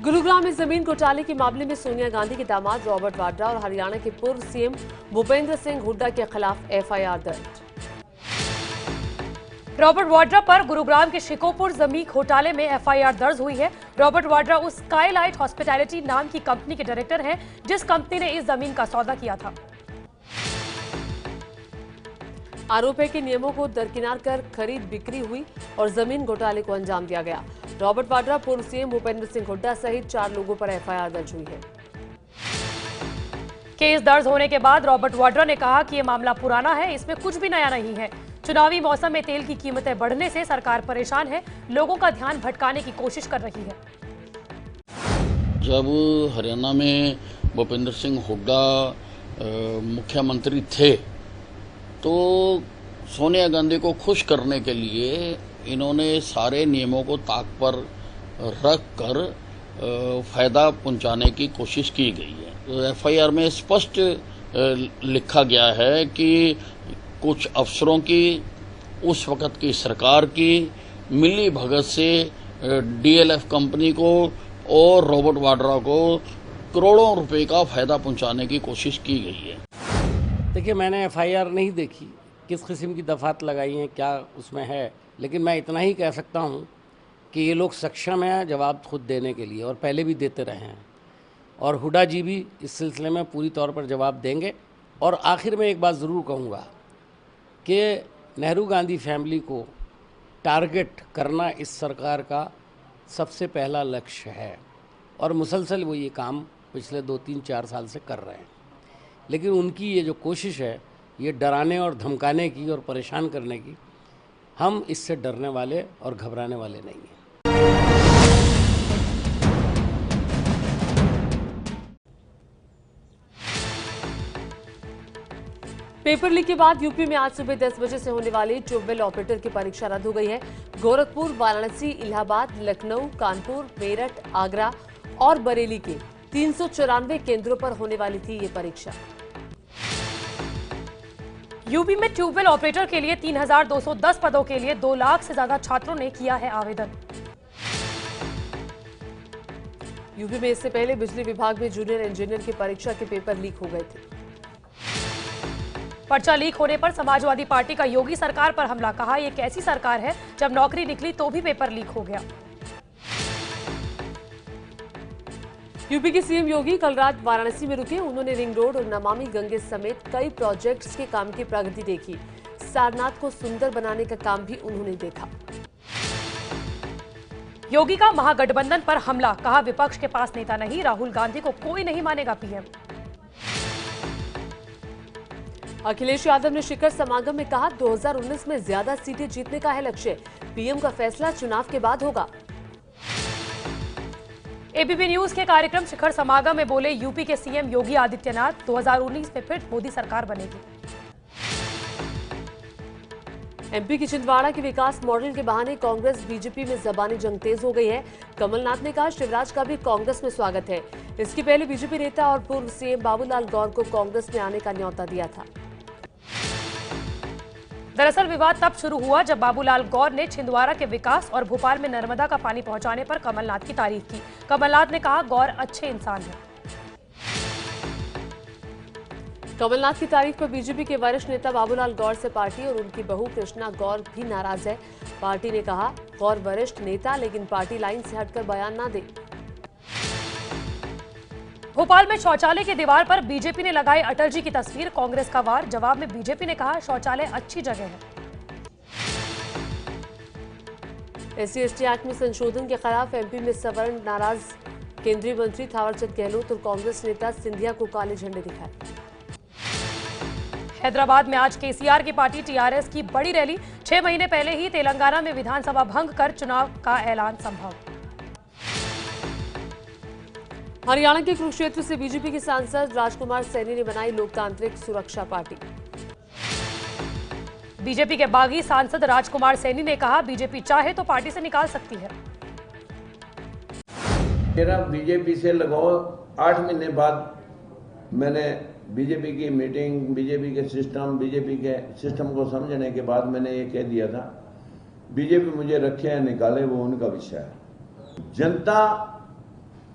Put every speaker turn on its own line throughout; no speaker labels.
गुरुग्राम में जमीन घोटाले के मामले में सोनिया गांधी के दामाद रॉबर्ट वाड्रा और हरियाणा के पूर्व सीएम भूपेंद्र सिंह हुड्डा के खिलाफ एफआईआर दर्ज।
रॉबर्ट वाड्रा पर गुरुग्राम के शिकोपुर जमीन घोटाले में एफआईआर दर्ज हुई है। रॉबर्ट वाड्रा उस स्काईलाइट हॉस्पिटैलिटी नाम की कंपनी के डायरेक्टर हैं जिस कंपनी ने इस जमीन का सौदा किया था।
आरोप है कि नियमों को दरकिनार कर खरीद बिक्री हुई और जमीन घोटाले को अंजाम दिया गया। रॉबर्ट वाड्रा, पूर्व सीएम भूपेंद्र सिंह हुड्डा सहित 4 लोगों पर एफआईआर दर्ज हुई है।
केस दर्ज होने के बाद रॉबर्ट वाड्रा ने कहा कि यह मामला पुराना है, इसमें कुछ भी नया नहीं है। चुनावी मौसम में तेल की कीमतें बढ़ने से सरकार परेशान है, लोगों का ध्यान भटकाने की कोशिश कर रही है।
जब हरियाणा में भूपेंद्र सिंह हुड्डा मुख्यमंत्री थे तो सोनिया गांधी को खुश करने के लिए इन्होंने सारे नियमों को ताक पर रख कर फायदा पहुंचाने की कोशिश की गई है। तो एफआईआर में स्पष्ट लिखा गया है कि कुछ अफसरों की, उस वक़्त की सरकार की मिली भगत से डीएलएफ कंपनी को और रॉबर्ट वाड्रा को करोड़ों रुपए का फायदा पहुंचाने की कोशिश की गई है।
देखिए, मैंने एफआईआर नहीं देखी, किस किस्म की दफात लगाई हैं, क्या उसमें है, लेकिन मैं इतना ही कह सकता हूं कि ये लोग सक्षम हैं जवाब खुद देने के लिए और पहले भी देते रहे हैं और हुड्डा जी भी इस सिलसिले में पूरी तौर पर जवाब देंगे। और आखिर में एक बात ज़रूर कहूँगा कि नेहरू गांधी फैमिली को टारगेट करना इस सरकार का सबसे पहला लक्ष्य है और मुसलसल वो ये काम पिछले 2-3-4 साल से कर रहे हैं। लेकिन उनकी ये जो कोशिश है ये डराने और धमकाने की और परेशान करने की, हम इससे डरने वाले और घबराने वाले नहीं हैं।
पेपर लीक के बाद यूपी में आज सुबह 10 बजे से होने वाली ट्यूबवेल ऑपरेटर की परीक्षा रद्द हो गई है। गोरखपुर, वाराणसी, इलाहाबाद, लखनऊ, कानपुर, मेरठ, आगरा और बरेली के 394 केंद्रों पर होने वाली थी ये परीक्षा।
यूपी में ट्यूबवेल ऑपरेटर के लिए 3210 पदों के लिए 2 लाख से ज्यादा छात्रों ने किया है आवेदन।
यूपी में इससे पहले बिजली विभाग में जूनियर इंजीनियर की परीक्षा के पेपर लीक हो गए थे।
पर्चा लीक होने पर समाजवादी पार्टी का योगी सरकार पर हमला, कहा यह कैसी सरकार है जब नौकरी निकली तो भी पेपर लीक हो गया। यूपी के सीएम योगी कल रात वाराणसी में रुके। उन्होंने रिंग रोड और नमामि गंगे समेत कई प्रोजेक्ट्स के काम की प्रगति देखी। सारनाथ को सुंदर बनाने का काम भी उन्होंने देखा। योगी का महागठबंधन पर हमला, कहा विपक्ष के पास नेता नहीं, राहुल गांधी को कोई नहीं मानेगा पीएम।
अखिलेश यादव ने शिखर समागम में कहा 2019 में ज्यादा सीटें जीतने का है लक्ष्य, पीएम का फैसला चुनाव के बाद होगा।
एबीपी न्यूज के कार्यक्रम शिखर समागम में बोले यूपी के सीएम योगी आदित्यनाथ, 2019 में फिर मोदी सरकार बनेगी।
एमपी की छिंदवाड़ा के विकास मॉडल के बहाने कांग्रेस बीजेपी में जबानी जंग तेज हो गई है। कमलनाथ ने कहा शिवराज का भी कांग्रेस में स्वागत है। इसके पहले बीजेपी नेता और पूर्व सीएम बाबूलाल गौर को कांग्रेस में आने का न्योता दिया था।
दरअसल विवाद तब शुरू हुआ जब बाबूलाल गौर ने छिंदवाड़ा के विकास और भोपाल में नर्मदा का पानी पहुंचाने पर कमलनाथ की तारीफ की। कमलनाथ ने कहा गौर अच्छे इंसान हैं।
कमलनाथ की तारीफ पर बीजेपी के वरिष्ठ नेता बाबूलाल गौर से पार्टी और उनकी बहू कृष्णा गौर भी नाराज है। पार्टी ने कहा गौर वरिष्ठ नेता लेकिन पार्टी लाइन से हटकर बयान ना दे।
भोपाल में शौचालय की दीवार पर बीजेपी ने लगाई अटल जी की तस्वीर, कांग्रेस का वार। जवाब में बीजेपी ने कहा शौचालय अच्छी जगह है।
SC/ST एक्ट में संशोधन के खिलाफ एमपी में सवर्ण नाराज। केंद्रीय मंत्री थावरचंद गहलोत और कांग्रेस नेता सिंधिया को काले झंडे दिखाए।
हैदराबाद में आज केसीआर की पार्टी टीआरएस की बड़ी रैली। 6 महीने पहले ही तेलंगाना में विधानसभा भंग कर चुनाव का ऐलान संभव।
हरियाणा के कुरुक्षेत्र से बीजेपी के सांसद राजकुमार सैनी ने बनाई लोकतांत्रिक सुरक्षा पार्टी।
बीजेपी के बागी सांसद राजकुमार सैनी ने कहा बीजेपी चाहे तो पार्टी से निकाल सकती है।
मेरा बीजेपी से लगाव 8 महीने बाद मैंने बीजेपी की मीटिंग, बीजेपी के सिस्टम को समझने के बाद मैंने ये कह दिया था बीजेपी मुझे रखे या निकाले वो उनका विषय है। जनता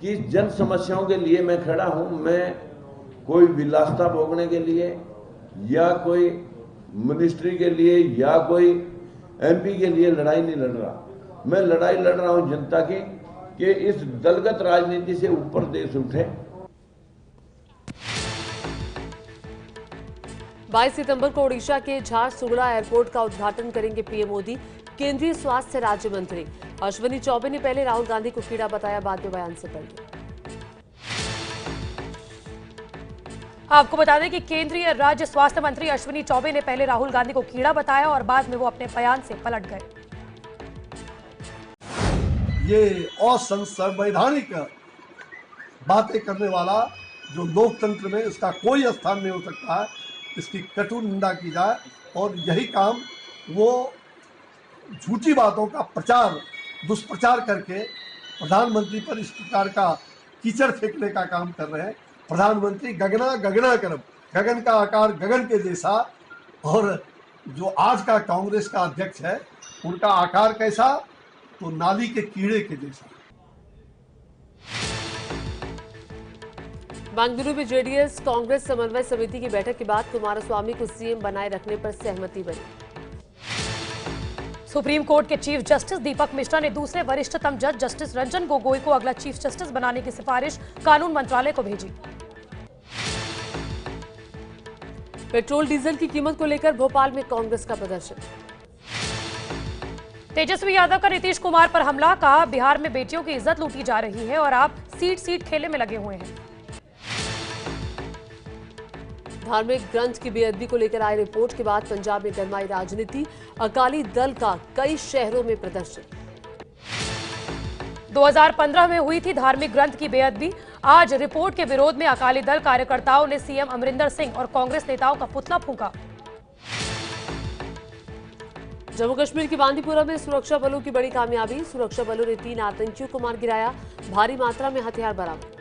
कि जन समस्याओं के लिए मैं खड़ा हूं। मैं कोई विलासता भोगने के लिए या कोई मिनिस्ट्री के लिए या कोई एमपी के लिए लड़ाई नहीं लड़ रहा। मैं लड़ाई लड़ रहा हूं जनता की कि इस दलगत राजनीति से ऊपर देश उठे।
22 सितंबर को ओडिशा के झारसुगुड़ा एयरपोर्ट का उद्घाटन करेंगे पीएम मोदी। केंद्रीय स्वास्थ्य राज्य मंत्री अश्विनी चौबे ने पहले राहुल गांधी को कीड़ा बताया, बाद में बयान से पहले।
आपको बता दें कि केंद्रीय राज्य स्वास्थ्य मंत्री अश्विनी चौबे ने पहले राहुल गांधी को कीड़ा बताया और बाद में वो अपने बयान से पलट गए।
ये असंवैधानिक बातें करने वाला जो लोकतंत्र में इसका कोई स्थान नहीं हो सकता है, इसकी कटु निंदा की जाए। और यही काम वो झूठी बातों का प्रचार दुष्प्रचार करके प्रधानमंत्री पर इस प्रकार का कीचड़ फेंकने का काम कर रहे हैं। प्रधानमंत्री गगना गगना करब, गगन का आकार गगन के जैसा, और जो आज का कांग्रेस का अध्यक्ष है उनका आकार कैसा, तो नाली के कीड़े के जैसा।
बेंगलुरु में जेडीएस कांग्रेस समन्वय समिति की बैठक के बाद कुमारस्वामी को सीएम बनाए रखने पर सहमति बनी।
सुप्रीम कोर्ट के चीफ जस्टिस दीपक मिश्रा ने दूसरे वरिष्ठतम जज जस्टिस रंजन गोगोई को अगला चीफ जस्टिस बनाने की सिफारिश कानून मंत्रालय को भेजी।
पेट्रोल डीजल की कीमत को लेकर भोपाल में कांग्रेस का प्रदर्शन।
तेजस्वी यादव का नीतीश कुमार पर हमला, कहा बिहार में बेटियों की इज्जत लूटी जा रही है और आप सीट खेले में लगे हुए हैं।
धार्मिक ग्रंथ की बेअदबी को लेकर आई रिपोर्ट के बाद पंजाब में गरमाई राजनीति, अकाली दल का कई शहरों में प्रदर्शन।
2015 में हुई थी धार्मिक ग्रंथ की बेअदबी। आज रिपोर्ट के विरोध में अकाली दल कार्यकर्ताओं ने सीएम अमरिंदर सिंह और कांग्रेस नेताओं का पुतला फूंका।
जम्मू कश्मीर के बांदीपुरा में सुरक्षा बलों की बड़ी कामयाबी, सुरक्षा बलों ने 3 आतंकियों को मार गिराया, भारी मात्रा में हथियार बरामद।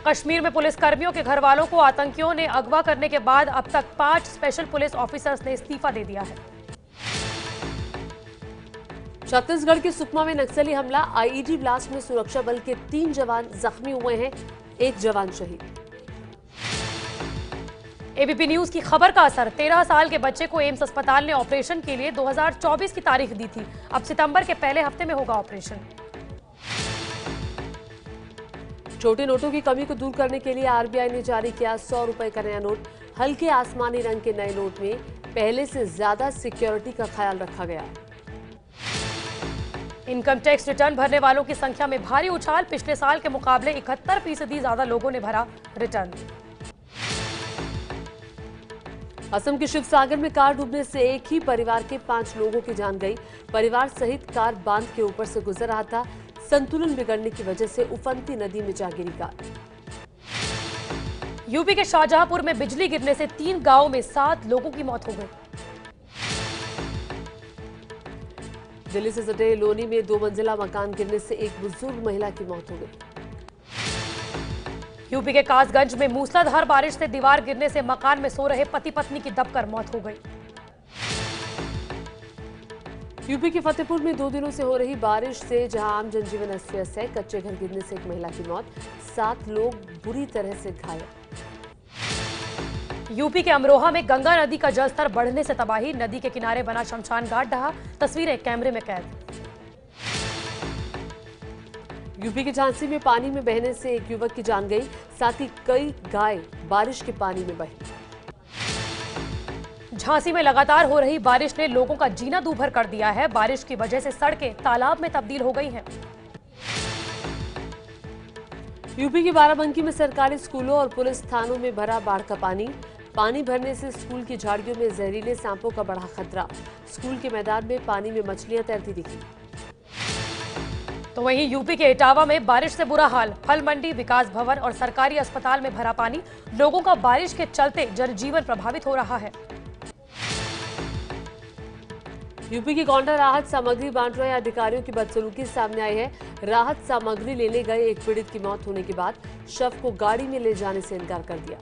कश्मीर में पुलिस कर्मियों के घर वालों को आतंकियों ने अगवा करने के बाद अब तक 5 स्पेशल पुलिस ऑफिसर्स ने इस्तीफा दे दिया है।
छत्तीसगढ़ के सुकमा में नक्सली हमला, आईईडी ब्लास्ट में सुरक्षा बल के 3 जवान जख्मी हुए हैं, 1 जवान शहीद।
एबीपी न्यूज की खबर का असर, 13 साल के बच्चे को एम्स अस्पताल ने ऑपरेशन के लिए 2024 की तारीख दी थी। अब सितंबर के पहले हफ्ते में होगा ऑपरेशन।
छोटे नोटों की कमी को दूर करने के लिए आरबीआई ने जारी किया 100 रुपए का नया नोट। हल्के आसमानी रंग के नए नोट में पहले से ज्यादा सिक्योरिटी का ख्याल रखा गया।
इनकम टैक्स रिटर्न भरने वालों की संख्या में भारी उछाल, पिछले साल के मुकाबले 71% ज्यादा लोगों ने भरा रिटर्न।
असम के शिवसागर में कार डूबने से एक ही परिवार के 5 लोगों की जान गई। परिवार सहित कार बांध के ऊपर से गुजर रहा था, संतुलन बिगड़ने की वजह से उफनती नदी में जा गिरी कार।
यूपी के शाहजहांपुर में बिजली गिरने से 3 गांवों में 7 लोगों की मौत हो गई।
दिल्ली से सटे लोनी में 2 मंजिला मकान गिरने से एक बुजुर्ग महिला की मौत हो गई।
यूपी के कासगंज में मूसलाधार बारिश से दीवार गिरने से मकान में सो रहे पति पत्नी की दबकर मौत हो गई।
यूपी के फतेहपुर में 2 दिनों से हो रही बारिश से जहां आम जनजीवन अस्त-व्यस्त है, कच्चे घर गिरने से एक महिला की मौत, 7 लोग बुरी तरह से घायल।
यूपी के अमरोहा में गंगा नदी का जलस्तर बढ़ने से तबाही, नदी के किनारे बना शमशान घाट ढहा, तस्वीरें कैमरे में कैद।
यूपी के झांसी में पानी में बहने से एक युवक की जान गई, साथ ही कई गाय बारिश के पानी में बही।
झांसी में लगातार हो रही बारिश ने लोगों का जीना दूभर कर दिया है। बारिश की वजह से सड़कें तालाब में तब्दील हो गई हैं।
यूपी के बाराबंकी में सरकारी स्कूलों और पुलिस थानों में भरा बाढ़ का पानी। पानी भरने से स्कूल की झाड़ियों में जहरीले सांपों का बढ़ा खतरा। स्कूल के मैदान में पानी में मछलियां तैरती दिखी।
तो वहीं यूपी के इटावा में बारिश से बुरा हाल, फल मंडी, विकास भवन और सरकारी अस्पताल में भरा पानी। लोगों का बारिश के चलते जनजीवन प्रभावित हो रहा है।
यूपी की गोंडा राहत सामग्री बांट रहे अधिकारियों की बदसलूकी सामने आई है। राहत सामग्री लेने गए एक पीड़ित की मौत होने के बाद शव को गाड़ी में ले जाने से इनकार कर दिया।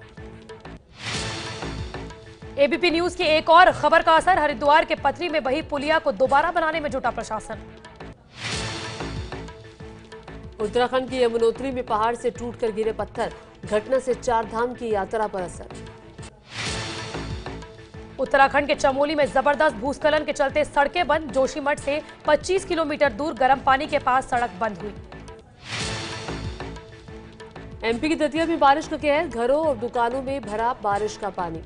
एबीपी न्यूज की एक और खबर का असर, हरिद्वार के पथरी में बही पुलिया को दोबारा बनाने में जुटा प्रशासन।
उत्तराखंड की यमुनोत्री में पहाड़ से टूटकर गिरे पत्थर, घटना से 4 धाम की यात्रा पर असर।
उत्तराखंड के चमोली में जबरदस्त भूस्खलन के चलते सड़कें बंद। जोशीमठ से 25 किलोमीटर दूर गर्म पानी के पास सड़क बंद हुई।
एमपी की दतिया में बारिश का कहर, घरों और दुकानों में भरा बारिश का पानी।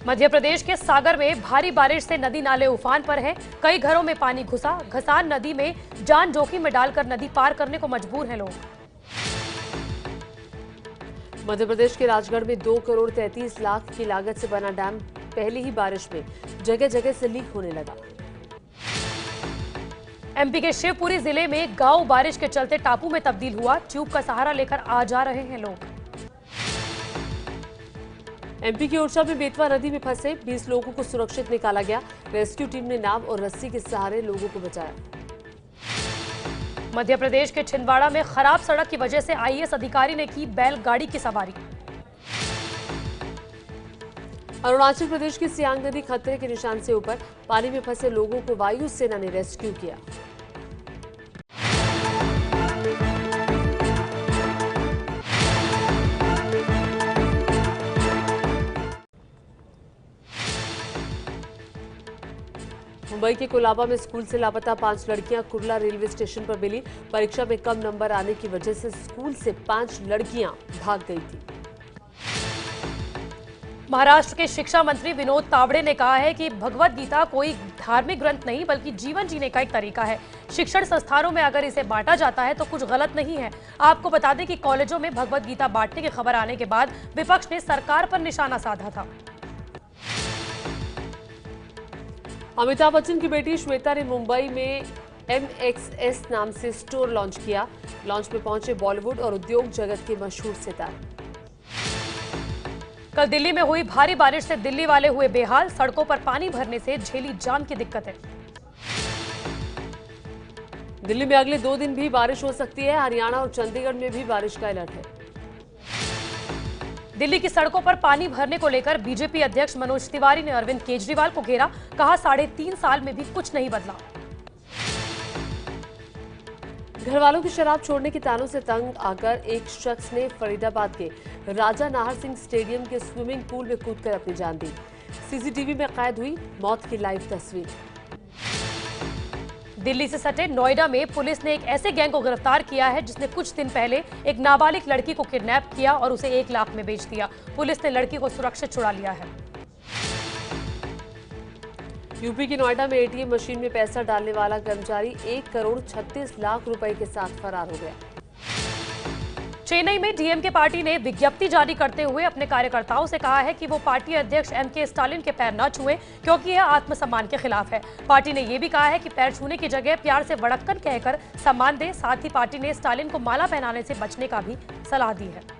मध्य प्रदेश के सागर में भारी बारिश से नदी नाले उफान पर है। कई घरों में पानी घुसा। घसान नदी में जान जोखिम में डालकर नदी पार करने को मजबूर हैं लोग।
मध्य प्रदेश के राजगढ़ में 2 करोड़ 33 लाख की लागत से बना डैम पहली ही बारिश में जगह जगह से लीक होने लगा।
एमपी के शिवपुरी जिले में गांव बारिश के चलते टापू में तब्दील हुआ। ट्यूब का सहारा लेकर आ जा रहे हैं लोग।
एमपी की ओरछा में बेतवा नदी में फंसे 20 लोगों को सुरक्षित निकाला गया। रेस्क्यू टीम ने नाव और रस्सी के सहारे लोगों को बचाया।
मध्य प्रदेश के छिंदवाड़ा में खराब सड़क की वजह से आईएएस अधिकारी ने की बैलगाड़ी की सवारी।
अरुणाचल प्रदेश की सियांग नदी खतरे के निशान से ऊपर, पानी में फंसे लोगों को वायु सेना ने रेस्क्यू किया। मुंबई के कोलाबा में स्कूल से लापता 5 लड़कियां कुर्ला रेलवे स्टेशन पर मिली। परीक्षा में कम नंबर आने की वजह से स्कूल से 5 लड़कियां भाग गई थी।
महाराष्ट्र के शिक्षा मंत्री विनोद तावड़े ने कहा है कि भगवत गीता कोई धार्मिक ग्रंथ नहीं बल्कि जीवन जीने का एक तरीका है। शिक्षण संस्थानों में अगर इसे बांटा जाता है तो कुछ गलत नहीं है। आपको बता दें कि कॉलेजों में भगवत गीता बांटने की खबर आने के बाद विपक्ष ने सरकार पर निशाना साधा था।
अमिताभ बच्चन की बेटी श्वेता ने मुंबई में MXS नाम से स्टोर लॉन्च किया। लॉन्च में पहुंचे बॉलीवुड और उद्योग जगत के मशहूर सितारे।
कल दिल्ली में हुई भारी बारिश से दिल्ली वाले हुए बेहाल। सड़कों पर पानी भरने से झेली जाम की दिक्कतें।
दिल्ली में अगले 2 दिन भी बारिश हो सकती है। हरियाणा और चंडीगढ़ में भी बारिश का अलर्ट है।
दिल्ली की सड़कों पर पानी भरने को लेकर बीजेपी अध्यक्ष मनोज तिवारी ने अरविंद केजरीवाल को घेरा। कहा 3.5 साल में भी कुछ नहीं बदला।
घर वालों की शराब छोड़ने के तानों से तंग आकर एक शख्स ने फरीदाबाद के राजा नाहर सिंह स्टेडियम के स्विमिंग पूल में कूदकर अपनी जान दी। सीसीटीवी में कैद हुई मौत की लाइव तस्वीर।
दिल्ली से सटे नोएडा में पुलिस ने एक ऐसे गैंग को गिरफ्तार किया है जिसने कुछ दिन पहले एक नाबालिग लड़की को किडनैप किया और उसे 1 लाख में बेच दिया। पुलिस ने लड़की को सुरक्षित छुड़ा लिया है।
यूपी की नोएडा में एटीएम मशीन में पैसा डालने वाला कर्मचारी 1 करोड़ 36 लाख रुपए के साथ फरार हो गया।
चेन्नई में डीएमके पार्टी ने विज्ञप्ति जारी करते हुए अपने कार्यकर्ताओं से कहा है कि वो पार्टी अध्यक्ष एमके स्टालिन के पैर न छुएं क्योंकि यह आत्मसम्मान के खिलाफ है। पार्टी ने यह भी कहा है कि पैर छूने की जगह प्यार से वड़क्कन कहकर सम्मान दें। साथ ही पार्टी ने स्टालिन को माला पहनाने से बचने का भी सलाह दी है।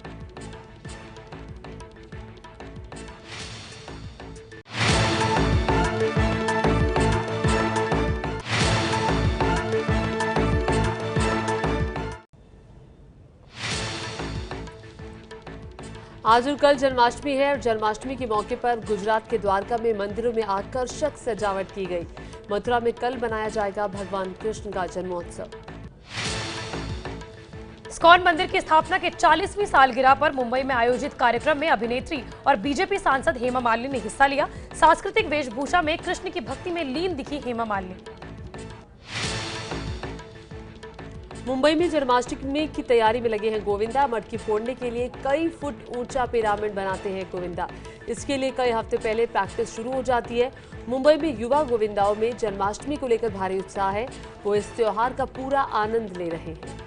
आज और कल जन्माष्टमी है और जन्माष्टमी के मौके पर गुजरात के द्वारका में मंदिरों में आकर्षक सजावट की गई। मथुरा में कल मनाया जाएगा भगवान कृष्ण का जन्मोत्सव।
इस्कॉन मंदिर की स्थापना के 40वीं सालगिरह पर मुंबई में आयोजित कार्यक्रम में अभिनेत्री और बीजेपी सांसद हेमा मालिनी ने हिस्सा लिया। सांस्कृतिक वेशभूषा में कृष्ण की भक्ति में लीन दिखी हेमा मालिनी।
मुंबई में जन्माष्टमी की तैयारी में लगे हैं गोविंदा। मटकी फोड़ने के लिए कई फुट ऊंचा पिरामिड बनाते हैं गोविंदा। इसके लिए कई हफ्ते पहले प्रैक्टिस शुरू हो जाती है। मुंबई में युवा गोविंदाओं में जन्माष्टमी को लेकर भारी उत्साह है। वो इस त्योहार का पूरा आनंद ले रहे हैं।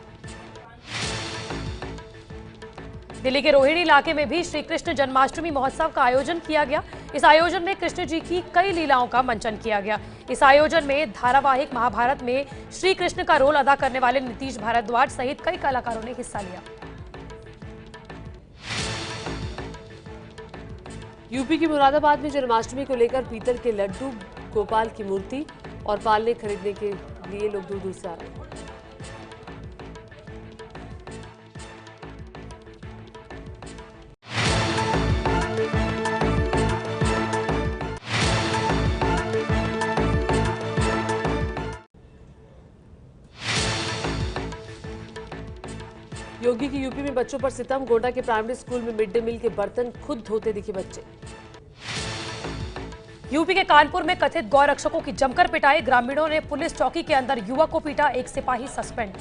दिल्ली के रोहिणी इलाके में भी श्री कृष्ण जन्माष्टमी महोत्सव का आयोजन किया गया। इस आयोजन में कृष्ण जी की कई लीलाओं का मंचन किया गया। इस आयोजन में धारावाहिक महाभारत में श्री कृष्ण का रोल अदा करने वाले नीतीश भारद्वाज सहित कई कलाकारों ने हिस्सा लिया।
यूपी के मुरादाबाद में जन्माष्टमी को लेकर पीतल के लड्डू, गोपाल की मूर्ति और पालने खरीदने के लिए लोग दूर दूर से आ रहे हैं। योगी की यूपी में बच्चों पर सितम, गोंडा के प्राइमरी स्कूल में मिड डे मील के बर्तन खुद धोते दिखे बच्चे।
यूपी के कानपुर में कथित गौ रक्षकों की जमकर पिटाई, ग्रामीणों ने पुलिस चौकी के अंदर युवक को पीटा, एक सिपाही सस्पेंड।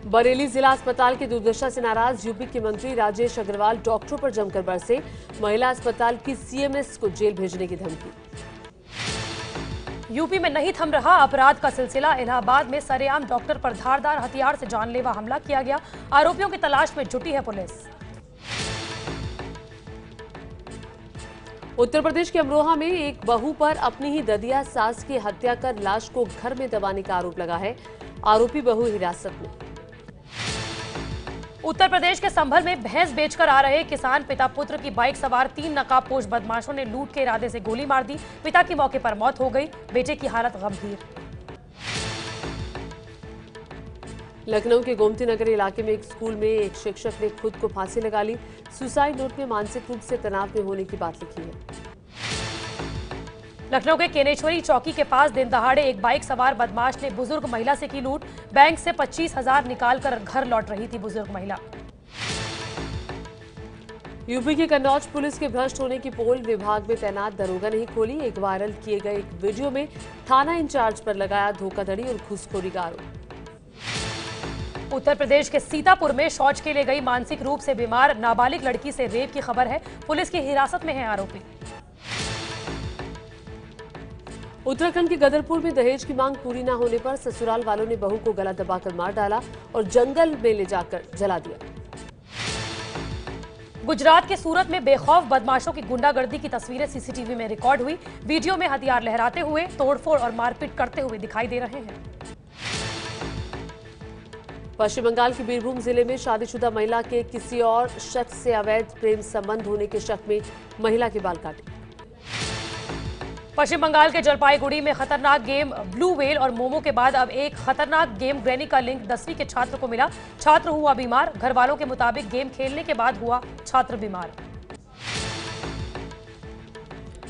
बरेली जिला अस्पताल की दुर्दशा से नाराज यूपी के मंत्री राजेश अग्रवाल डॉक्टरों पर जमकर बरसे, महिला अस्पताल की सीएमएस को जेल भेजने की धमकी।
यूपी में नहीं थम रहा अपराध का सिलसिला, इलाहाबाद में सरेआम डॉक्टर पर धारदार हथियार से जानलेवा हमला किया गया, आरोपियों की तलाश में जुटी है पुलिस।
उत्तर प्रदेश के अमरोहा में एक बहू पर अपनी ही ददिया सास की हत्या कर लाश को घर में दबाने का आरोप लगा है, आरोपी बहू हिरासत में।
उत्तर प्रदेश के संभल में भैंस बेचकर आ रहे किसान पिता पुत्र की बाइक सवार 3 नकाबपोश बदमाशों ने लूट के इरादे से गोली मार दी, पिता की मौके पर मौत हो गई, बेटे की हालत गंभीर।
लखनऊ के गोमती नगर इलाके में एक स्कूल में एक शिक्षक ने खुद को फांसी लगा ली, सुसाइड नोट में मानसिक रूप से तनाव में होने की बात लिखी है।
लखनऊ के केनेश्वरी चौकी के पास दिन दहाड़े एक बाइक सवार बदमाश ने बुजुर्ग महिला से की लूट, बैंक से 25,000 निकालकर घर लौट रही थी बुजुर्ग महिला।
यूपी के कन्नौज पुलिस के भ्रष्ट होने की पोल, विभाग में तैनात दरोगा नहीं खोली, एक वायरल किए गए एक वीडियो में थाना इंचार्ज पर लगाया धोखाधड़ी और घूसखोरी का आरोप।
उत्तर प्रदेश के सीतापुर में शौच के लिए गई मानसिक रूप से बीमार नाबालिग लड़की से रेप की खबर है, पुलिस की हिरासत में है आरोपी।
उत्तराखंड के गदरपुर में दहेज की मांग पूरी न होने पर ससुराल वालों ने बहू को गला दबाकर मार डाला और जंगल में ले जाकर जला दिया।
गुजरात के सूरत में बेखौफ बदमाशों की गुंडागर्दी की तस्वीरें सीसीटीवी में रिकॉर्ड हुई, वीडियो में हथियार लहराते हुए तोड़फोड़ और मारपीट करते हुए दिखाई दे रहे हैं।
पश्चिम बंगाल के बीरभूम जिले में शादीशुदा महिला के किसी और शख्स से अवैध प्रेम संबंध होने के शक में महिला के बाल काटे।
पश्चिम बंगाल के जलपाईगुड़ी में खतरनाक गेम ब्लू व्हेल और मोमो के बाद अब एक खतरनाक गेम ग्रैनी का लिंक 10वीं के छात्र को मिला, छात्र हुआ बीमार, घर वालों के मुताबिक गेम खेलने के बाद हुआ छात्र बीमार।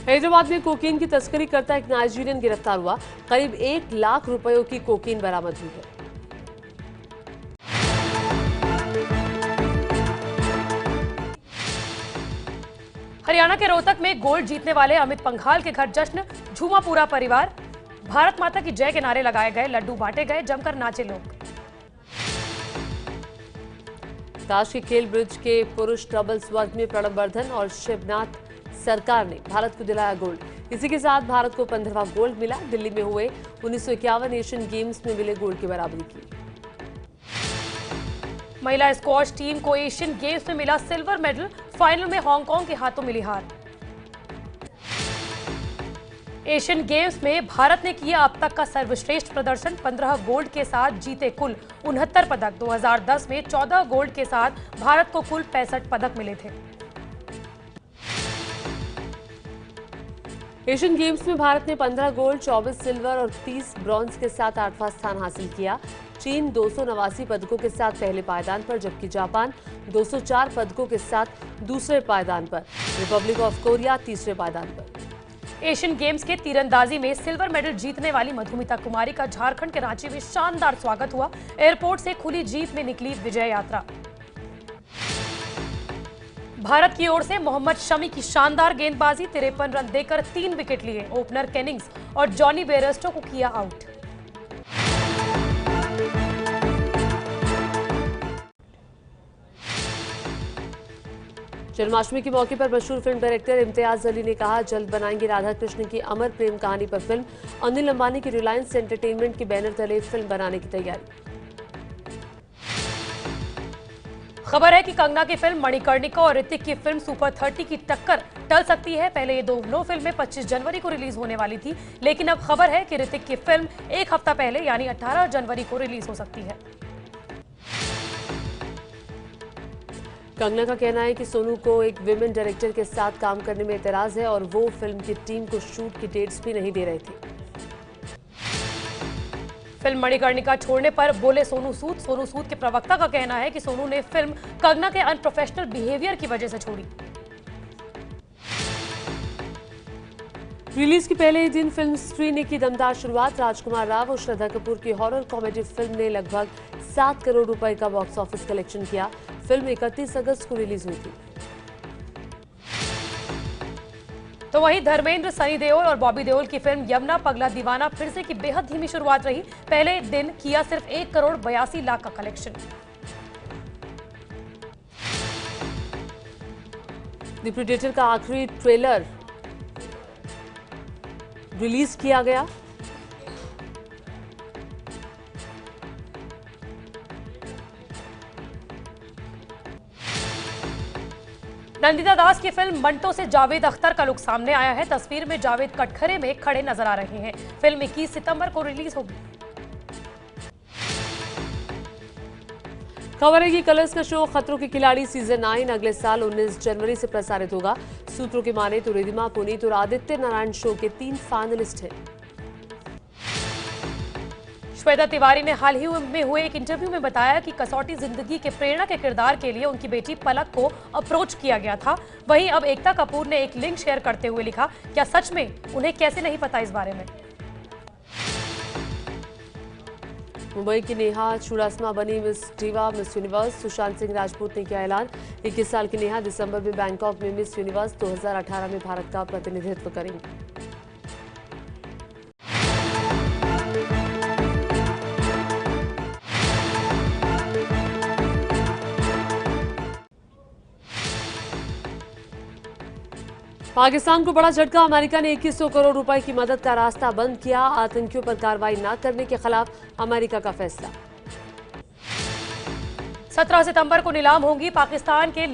हैदराबाद में कोकीन की तस्करी करता एक नाइजीरियन गिरफ्तार हुआ, करीब 1 लाख रुपयों की कोकीन बरामद हुई है।
हरियाणा के रोहतक में गोल्ड जीतने वाले अमित पंघाल के घर जश्न, झूमा पूरा परिवार, भारत माता की जय के नारे लगाए गए, लड्डू बांटे गए, जमकर नाचे लोग।
ताश के खेल ब्रिज के पुरुष डबल्स वर्ग में प्रणब वर्धन और शिवनाथ सरकार ने भारत को दिलाया गोल्ड। इसी के साथ भारत को 15वां गोल्ड मिला। दिल्ली में हुए 1951 एशियन गेम्स में मिले गोल्ड की बराबरी की।
महिला स्क्वॉश टीम को एशियन गेम्स में मिला सिल्वर मेडल, फाइनल में हांगकांग के हाथों मिली हार। एशियन गेम्स में भारत ने किया अब तक का सर्वश्रेष्ठ प्रदर्शन, 15 गोल्ड के साथ जीते कुल 69 पदक। 2010 में 14 गोल्ड के साथ भारत को कुल 65 पदक मिले थे।
एशियन गेम्स में भारत ने 15 गोल्ड, 24 सिल्वर और 30 ब्रॉन्ज के साथ 8वां स्थान हासिल किया। चीन 289 पदकों के साथ पहले पायदान पर, जबकि जापान 204 पदकों के साथ दूसरे पायदान पर, रिपब्लिक ऑफ कोरिया तीसरे पायदान पर।
एशियन गेम्स के तीरंदाजी में सिल्वर मेडल जीतने वाली मधुमिता कुमारी का झारखंड के रांची में शानदार स्वागत हुआ। एयरपोर्ट से खुली जीप में निकली विजय यात्रा। भारत की ओर से मोहम्मद शमी की शानदार गेंदबाजी, 53 रन देकर 3 विकेट लिए। ओपनर केनिंग्स और जॉनी बेयरस्टो को किया आउट।
जन्माष्टमी के मौके पर मशहूर फिल्म डायरेक्टर इम्तियाज अली ने कहा, जल्द बनाएंगे राधा कृष्ण की अमर प्रेम कहानी पर फिल्म। अनिल अंबानी की रिलायंस एंटरटेनमेंट के बैनर तले फिल्म बनाने की तैयारी।
खबर है कि कंगना की फिल्म मणिकर्णिका और ऋतिक की फिल्म सुपर 30 की टक्कर टल सकती है। पहले ये दोनों फिल्में 25 जनवरी को रिलीज होने वाली थी, लेकिन अब खबर है कि ऋतिक की फिल्म एक हफ्ता पहले यानी 18 जनवरी को रिलीज हो सकती है।
कंगना का कहना है कि सोनू को एक विमेन डायरेक्टर के साथ काम करने में एतराज है और वो फिल्म की टीम को शूट की डेट्स भी नहीं दे रहे थे।
फिल्म मणिकर्णिका छोड़ने पर बोले सोनू सूद। सोनू सूद के प्रवक्ता का कहना है कि सोनू ने फिल्म कंगना के अनप्रोफेशनल बिहेवियर की वजह से छोड़ी।
रिलीज के पहले ही दिन फिल्म स्त्री ने की दमदार शुरुआत। राजकुमार राव और श्रद्धा कपूर की हॉरर कॉमेडी फिल्म ने लगभग 7 करोड़ रुपए का बॉक्स ऑफिस कलेक्शन किया। फिल्म 31 अगस्त को रिलीज हुई थी।
तो वहीं धर्मेंद्र, सनी देओल और बॉबी देओल की फिल्म यमुना पगला दीवाना फिर से की बेहद धीमी शुरुआत रही। पहले दिन किया सिर्फ 1 करोड़ 82 लाख का कलेक्शन।
द प्रेडेटर का आखिरी ट्रेलर रिलीज किया गया।
नंदिता दास की फिल्म मंटो से जावेद अख्तर का लुक सामने आया है। तस्वीर में जावेद कटघरे में खड़े नजर आ रहे हैं। फिल्म 21 सितंबर को रिलीज होगी।
खबर है कि कलर्स का शो खतरों के खिलाड़ी सीजन 9 अगले साल 19 जनवरी से प्रसारित होगा। सूत्रों की माने तो रिधिमा, पुनीत और आदित्य नारायण शो के 3 फाइनलिस्ट हैं।
श्वेता तिवारी ने हाल ही में हुए एक इंटरव्यू में बताया कि कसौटी जिंदगी के प्रेरणा के किरदार के लिए उनकी बेटी पलक को अप्रोच किया गया था। वहीं अब एकता कपूर ने एक लिंक शेयर करते हुए लिखा, क्या सच में? उन्हें कैसे नहीं पता इस बारे में।
मुंबई की नेहा चुडासमा बनी miss diva miss universe. Sushant Singh Rajput ने किया ऐलान। 21 साल की नेहा दिसंबर में बैंकॉक में मिस यूनिवर्स 2018 में भारत का प्रतिनिधित्व करेंगी। पाकिस्तान को बड़ा झटका। अमेरिका ने 2100 करोड़ रुपए की मदद का रास्ता बंद किया। आतंकियों पर कार्रवाई न करने के खिलाफ अमेरिका का फैसला।
17 सितंबर को नीलाम होंगी पाकिस्तान के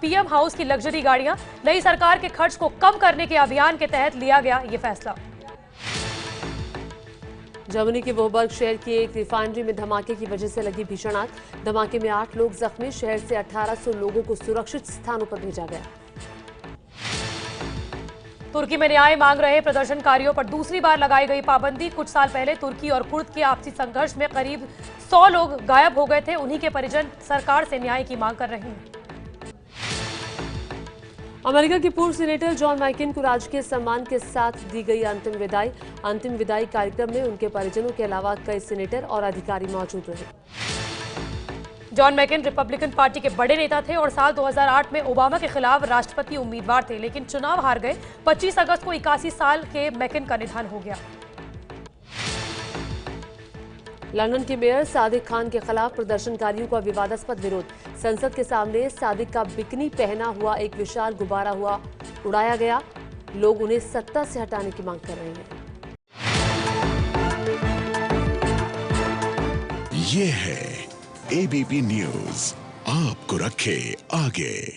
पीएम हाउस की लग्जरी गाड़ियां। नई सरकार के खर्च को कम करने के अभियान के तहत लिया गया ये फैसला।
जर्मनी के वोहबर्ग शहर की एक रिफाइनरी में धमाके की वजह से लगी भीषण आग। धमाके में 8 लोग जख्मी। शहर से 1800 लोगों को सुरक्षित स्थानों पर भेजा गया।
तुर्की में न्याय मांग रहे प्रदर्शनकारियों पर दूसरी बार लगाई गई पाबंदी। कुछ साल पहले तुर्की और कुर्द के आपसी संघर्ष में करीब 100 लोग गायब हो गए थे। उन्हीं के परिजन सरकार से न्याय की मांग कर रहे हैं।
अमेरिका के पूर्व सीनेटर जॉन मैकेन को राजकीय सम्मान के साथ दी गई अंतिम विदाई। अंतिम विदाई कार्यक्रम में उनके परिजनों के अलावा कई सीनेटर और अधिकारी मौजूद रहे।
जॉन मैकेन रिपब्लिकन पार्टी के बड़े नेता थे और साल 2008 में ओबामा के खिलाफ राष्ट्रपति उम्मीदवार थे, लेकिन चुनाव हार गए। 25 अगस्त को 81 साल के मैकेन का निधन हो गया।
लंदन के मेयर सादिक खान के खिलाफ प्रदर्शनकारियों का विवादास्पद विरोध। संसद के सामने सादिक का बिकनी पहना हुआ एक विशाल गुब्बारा हुआ उड़ाया गया। लोग उन्हें सत्ता से हटाने की मांग कर रहे हैं।
ये है एबीपी न्यूज, आपको रखे आगे।